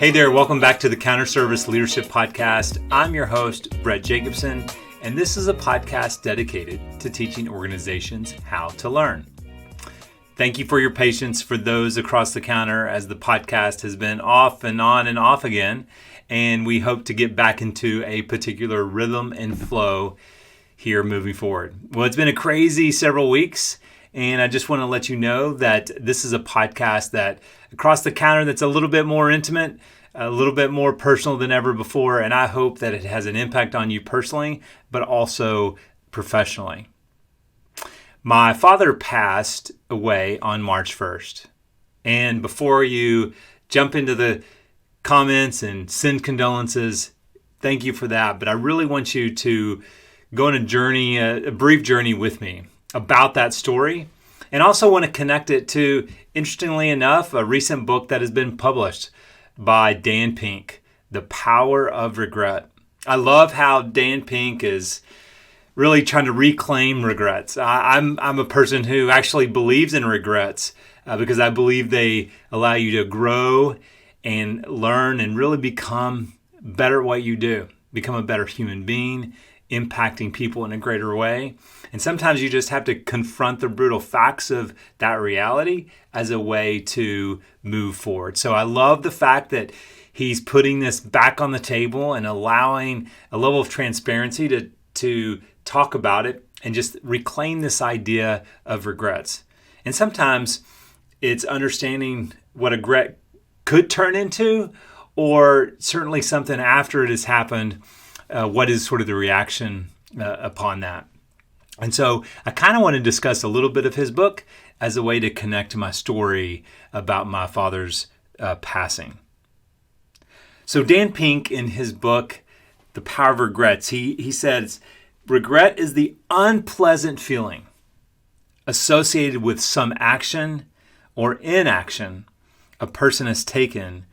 Hey there, welcome back to the Counter Service Leadership Podcast. I'm your host, Brett Jacobson, and this is a podcast dedicated to teaching organizations how to learn. Thank you for your patience for those across the counter as the podcast has been off and on and off again, and we hope to get back into a particular rhythm and flow here moving forward. Well, it's been a crazy several weeks, and I just want to let you know that this is a podcast that across the counter that's a little bit more intimate, a little bit more personal than ever before, and I hope that it has an impact on you personally, but also professionally. My father passed away on March 1st, and before you jump into the comments and send condolences, thank you for that, but I really want you to go on a journey, a brief journey with me about that story, and also want to connect it to, interestingly enough, a recent book that has been published by Dan Pink, The Power of Regret. I love how Dan Pink is really trying to reclaim regrets. I'm a person who actually believes in regrets because I believe they allow you to grow and learn and really become better at what you do, become a better human being, impacting people in a greater way. And sometimes you just have to confront the brutal facts of that reality as a way to move forward. So I love the fact that he's putting this back on the table and allowing a level of transparency to talk about it and just reclaim this idea of regrets. And sometimes it's understanding what a regret could turn into, or certainly something after it has happened. What is sort of the reaction upon that? And so I kind of want to discuss a little bit of his book as a way to connect to my story about my father's passing. So Dan Pink, in his book, The Power of Regrets, he says, regret is the unpleasant feeling associated with some action or inaction a person has taken,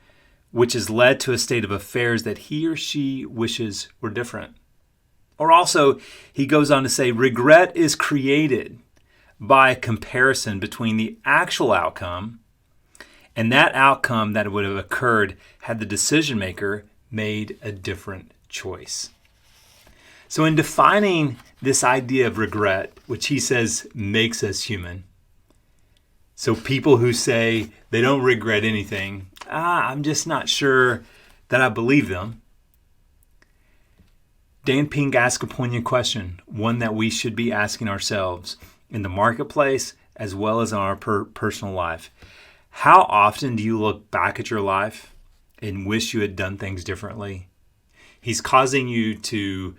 which has led to a state of affairs that he or she wishes were different. Or also, he goes on to say, regret is created by a comparison between the actual outcome and that outcome that would have occurred had the decision maker made a different choice. So in defining this idea of regret, which he says makes us human, so people who say they don't regret anything, I'm just not sure that I believe them. Dan Pink asks a poignant question, one that we should be asking ourselves in the marketplace as well as in our personal life. How often do you look back at your life and wish you had done things differently? He's causing you to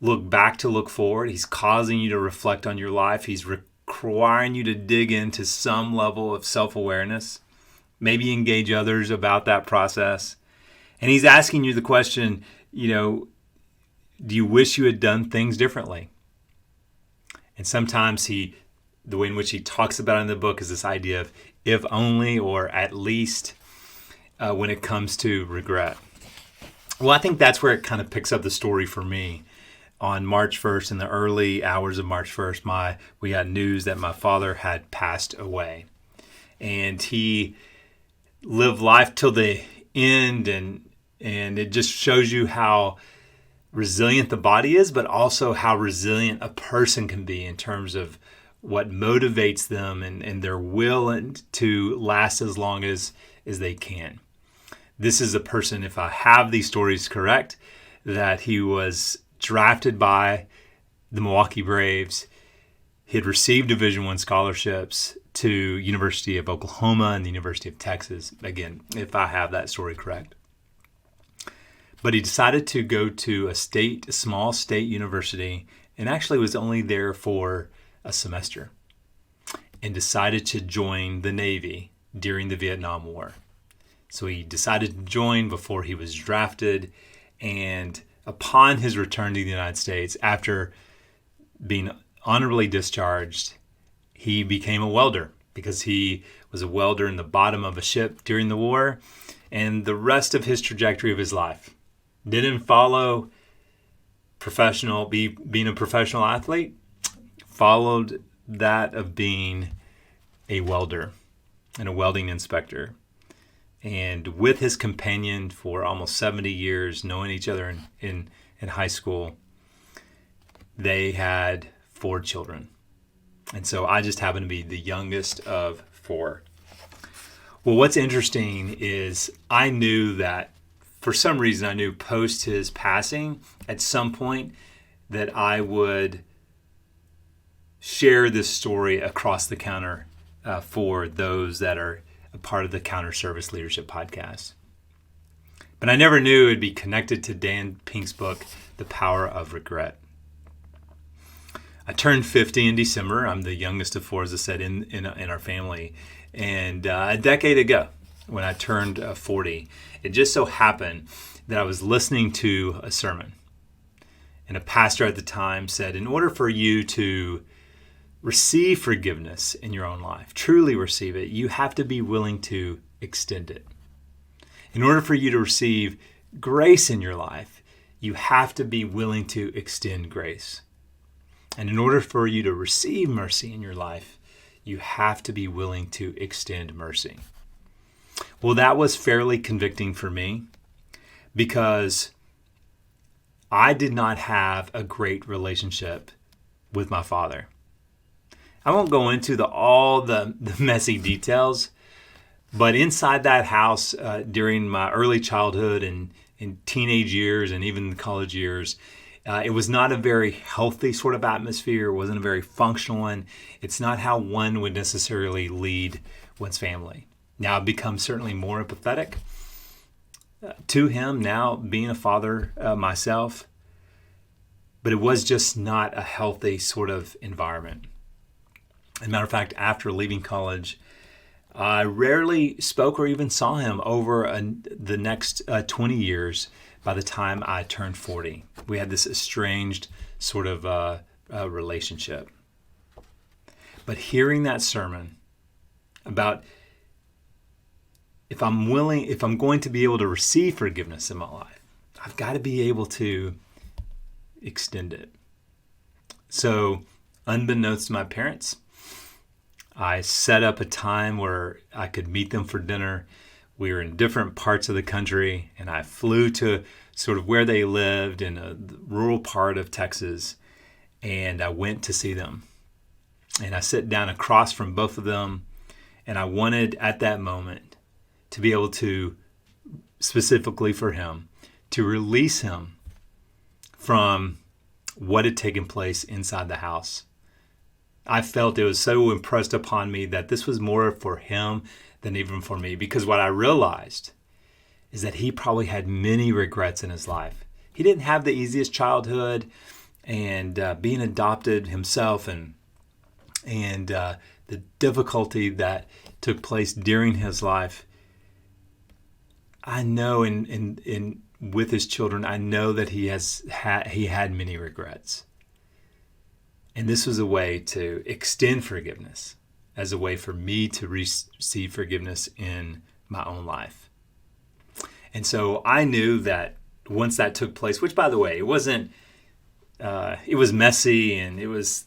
look back to look forward. He's causing you to reflect on your life. He's requiring you to dig into some level of self-awareness, maybe engage others about that process. And he's asking you the question, do you wish you had done things differently? And sometimes the way in which he talks about it in the book is this idea of if only or at least when it comes to regret. Well, I think that's where it kind of picks up the story for me. On March 1st, in the early hours of March 1st, we got news that my father had passed away. And he lived life till the end, and it just shows you how resilient the body is, but also how resilient a person can be in terms of what motivates them and their will to last as long as they can. This is a person, if I have these stories correct, that he was drafted by the Milwaukee Braves. He had received Division I scholarships to University of Oklahoma and the University of Texas. Again, if I have that story correct. But he decided to go to a small state university, and actually was only there for a semester, and decided to join the Navy during the Vietnam War. So he decided to join before he was drafted, and upon his return to the United States, after being honorably discharged, he became a welder because he was a welder in the bottom of a ship during the war, and the rest of his trajectory of his life didn't follow being a professional athlete, followed that of being a welder and a welding inspector. And with his companion for almost 70 years, knowing each other in high school, they had 4 children. And so I just happened to be the youngest of 4. Well, what's interesting is I knew that for some reason, I knew post his passing at some point that I would share this story across the counter for those that are a part of the Counter Service Leadership Podcast. But I never knew it would be connected to Dan Pink's book, The Power of Regret. I turned 50 in December. I'm the youngest of 4, as I said, in our family. And a decade ago, when I turned 40, it just so happened that I was listening to a sermon. And a pastor at the time said, in order for you to receive forgiveness in your own life, truly receive it, you have to be willing to extend it. In order for you to receive grace in your life, you have to be willing to extend grace. And in order for you to receive mercy in your life, you have to be willing to extend mercy. Well, that was fairly convicting for me because I did not have a great relationship with my father. I won't go into all the messy details, but inside that house during my early childhood and in teenage years and even the college years, it was not a very healthy sort of atmosphere. It wasn't a very functional one. It's not how one would necessarily lead one's family. Now I've become certainly more empathetic to him now, being a father myself. But it was just not a healthy sort of environment. As a matter of fact, after leaving college, I rarely spoke or even saw him over the next 20 years by the time I turned 40. We had this estranged sort of relationship. But hearing that sermon about if I'm going to be able to receive forgiveness in my life, I've got to be able to extend it. So, unbeknownst to my parents, I set up a time where I could meet them for dinner. We were in different parts of the country, and I flew to sort of where they lived in a rural part of Texas, and I went to see them. And I sat down across from both of them, and I wanted at that moment to be able to, specifically for him, to release him from what had taken place inside the house. I felt it was so impressed upon me that this was more for him than even for me, because what I realized is that he probably had many regrets in his life. He didn't have the easiest childhood, and being adopted himself and the difficulty that took place during his life, I know in with his children, I know that he had many regrets. And this was a way to extend forgiveness as a way for me to receive forgiveness in my own life. And so I knew that once that took place, which by the way, it was messy and it was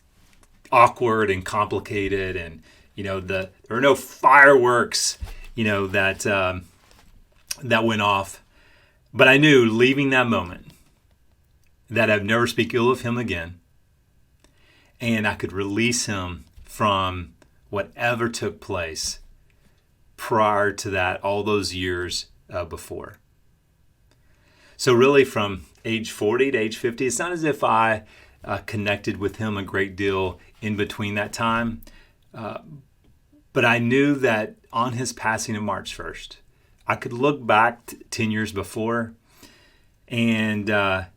awkward and complicated, and there were no fireworks, that went off. But I knew leaving that moment that I'd never speak ill of him again, and I could release him from whatever took place prior to that, all those years before. So really from age 40 to age 50, it's not as if I connected with him a great deal in between that time. But I knew that on his passing of March 1st, I could look back 10 years before and I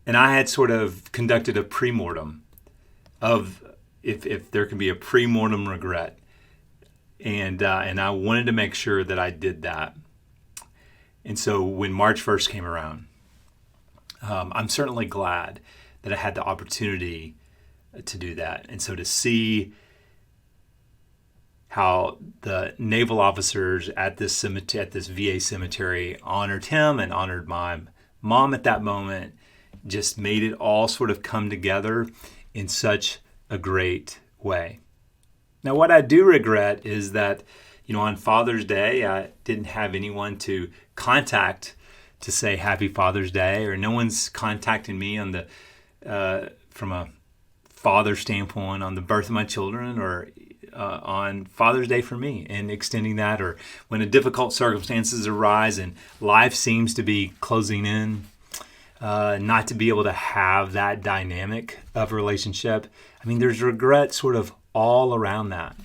had sort of conducted a premortem of if there can be a premortem regret. And I wanted to make sure that I did that. And so when March 1st came around, I'm certainly glad that I had the opportunity to do that. And so to see how the naval officers at this cemetery, at this VA cemetery, honored him and honored my mom at that moment, just made it all sort of come together in such a great way. Now, what I do regret is that, On Father's Day, I didn't have anyone to contact to say Happy Father's Day, or no one's contacting me on from a father standpoint on the birth of my children, or on Father's Day for me, and extending that, or when a difficult circumstances arise and life seems to be closing in, not to be able to have that dynamic of relationship. I mean, there's regret sort of all around that.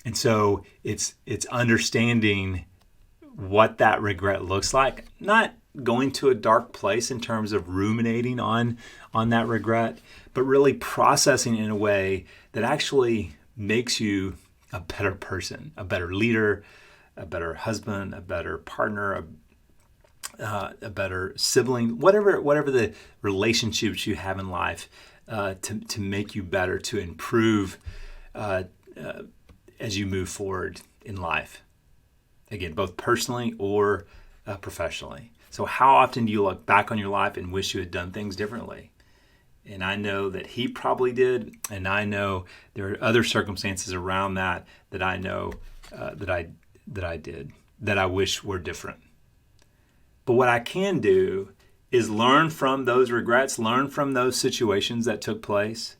And so it's understanding what that regret looks like, not going to a dark place in terms of ruminating on that regret, but really processing in a way that actually makes you a better person, a better leader, a better husband, a better partner, a better sibling, whatever the relationships you have in life, to make you better, to improve as you move forward in life. Again, both personally or professionally. So how often do you look back on your life and wish you had done things differently? And I know that he probably did, and I know there are other circumstances around that I know that I did, that I wish were different. But what I can do is learn from those regrets, learn from those situations that took place.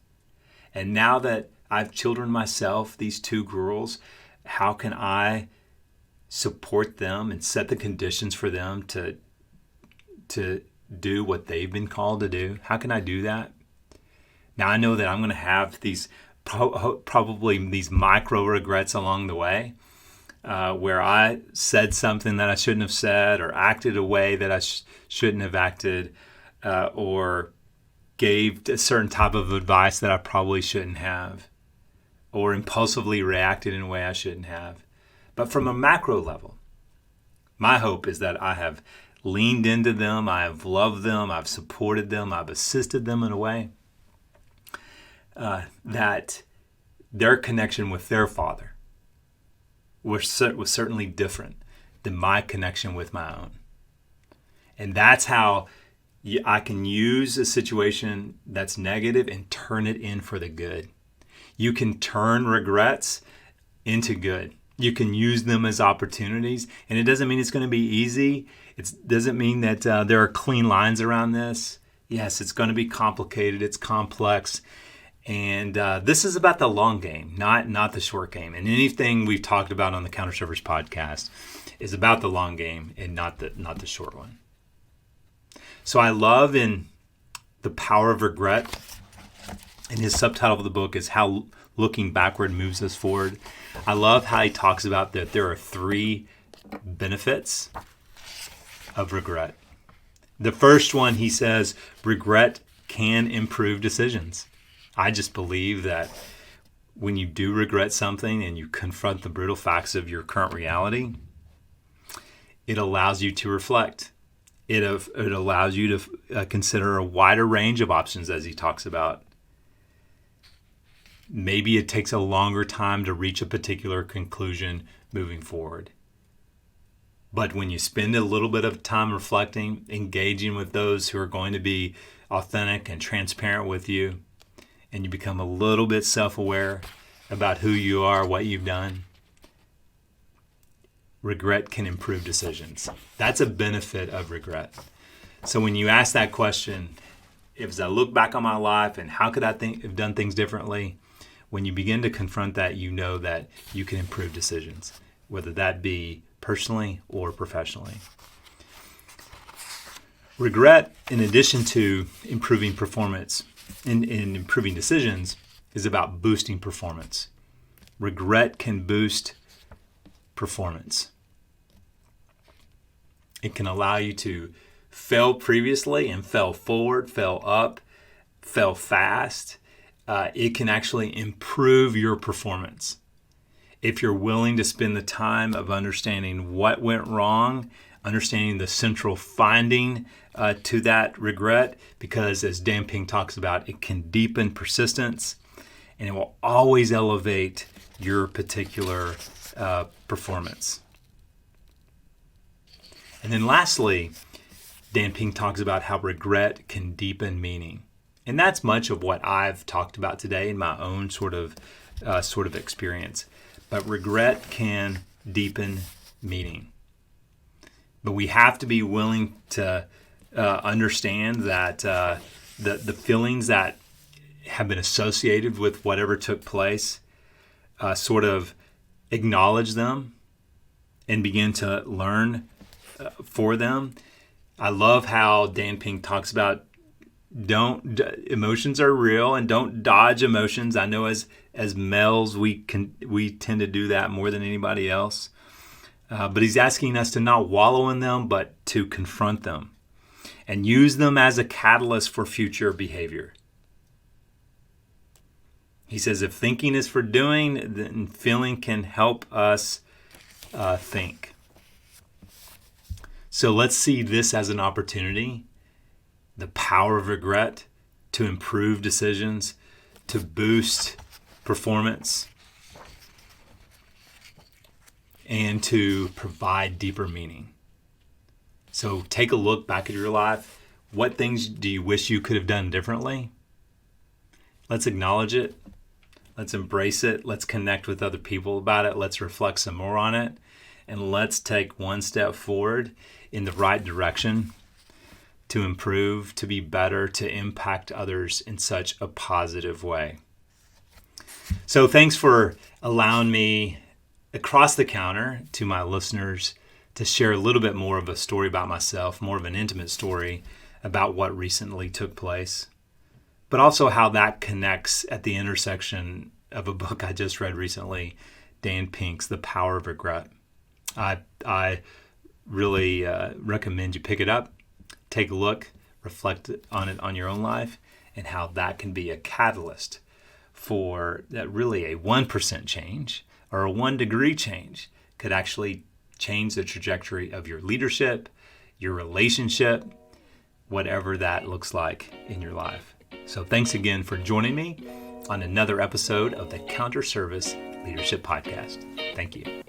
And now that I've children myself, these two girls, how can I support them and set the conditions for them to do what they've been called to do? How can I do that? Now I know that I'm going to have these probably these micro regrets along the way, where I said something that I shouldn't have said, or acted a way that I shouldn't have acted, or gave a certain type of advice that I probably shouldn't have, or impulsively reacted in a way I shouldn't have. But from a macro level, my hope is that I have leaned into them, I have loved them, I've supported them, I've assisted them in a way that their connection with their father was certainly different than my connection with my own. And that's how I can use a situation that's negative and turn it in for the good. You can turn regrets into good. You can use them as opportunities. And it doesn't mean it's going to be easy. It doesn't mean that there are clean lines around this. Yes, it's going to be complicated. It's complex. And this is about the long game, not the short game. And anything we've talked about on the Counter Servers podcast is about the long game and not the short one. So I love in The Power of Regret, and his subtitle of the book is How Looking Backward Moves Us Forward. I love how he talks about that there are 3 benefits of regret. The first one, he says, regret can improve decisions. I just believe that when you do regret something and you confront the brutal facts of your current reality, it allows you to reflect. It allows you to consider a wider range of options, as he talks about. Maybe it takes a longer time to reach a particular conclusion moving forward. But when you spend a little bit of time reflecting, engaging with those who are going to be authentic and transparent with you, and you become a little bit self-aware about who you are, what you've done, regret can improve decisions. That's a benefit of regret. So when you ask that question, as I look back on my life and how could I have done things differently, when you begin to confront that, you know that you can improve decisions, whether that be personally or professionally. Regret, in addition to improving performance, in improving decisions, is about boosting performance. Regret can boost performance. It can allow you to fail previously and fail forward, fail up, fail fast. It can actually improve your performance if you're willing to spend the time of understanding what went wrong, understanding the central finding to that regret, because as Dan Pink talks about, it can deepen persistence and it will always elevate your particular performance. And then lastly, Dan Pink talks about how regret can deepen meaning. And that's much of what I've talked about today in my own sort of experience. But regret can deepen meaning. But we have to be willing to understand that the feelings that have been associated with whatever took place, sort of acknowledge them and begin to learn for them. I love how Dan Pink talks about emotions are real and don't dodge emotions. I know as males we tend to do that more than anybody else. But he's asking us to not wallow in them, but to confront them and use them as a catalyst for future behavior. He says if thinking is for doing, then feeling can help us think. So let's see this as an opportunity, the power of regret to improve decisions, to boost performance, and to provide deeper meaning. So take a look back at your life. What things do you wish you could have done differently? Let's acknowledge it. Let's embrace it. Let's connect with other people about it. Let's reflect some more on it. And let's take one step forward in the right direction to improve, to be better, to impact others in such a positive way. So thanks for allowing me across the counter to my listeners to share a little bit more of a story about myself, more of an intimate story about what recently took place, but also how that connects at the intersection of a book I just read recently, Dan Pink's The Power of Regret. I really recommend you pick it up, take a look, reflect on it on your own life, and how that can be a catalyst for that really a 1% change or a 1 degree change could actually change the trajectory of your leadership, your relationship, whatever that looks like in your life. So thanks again for joining me on another episode of the Counter Service Leadership Podcast. Thank you.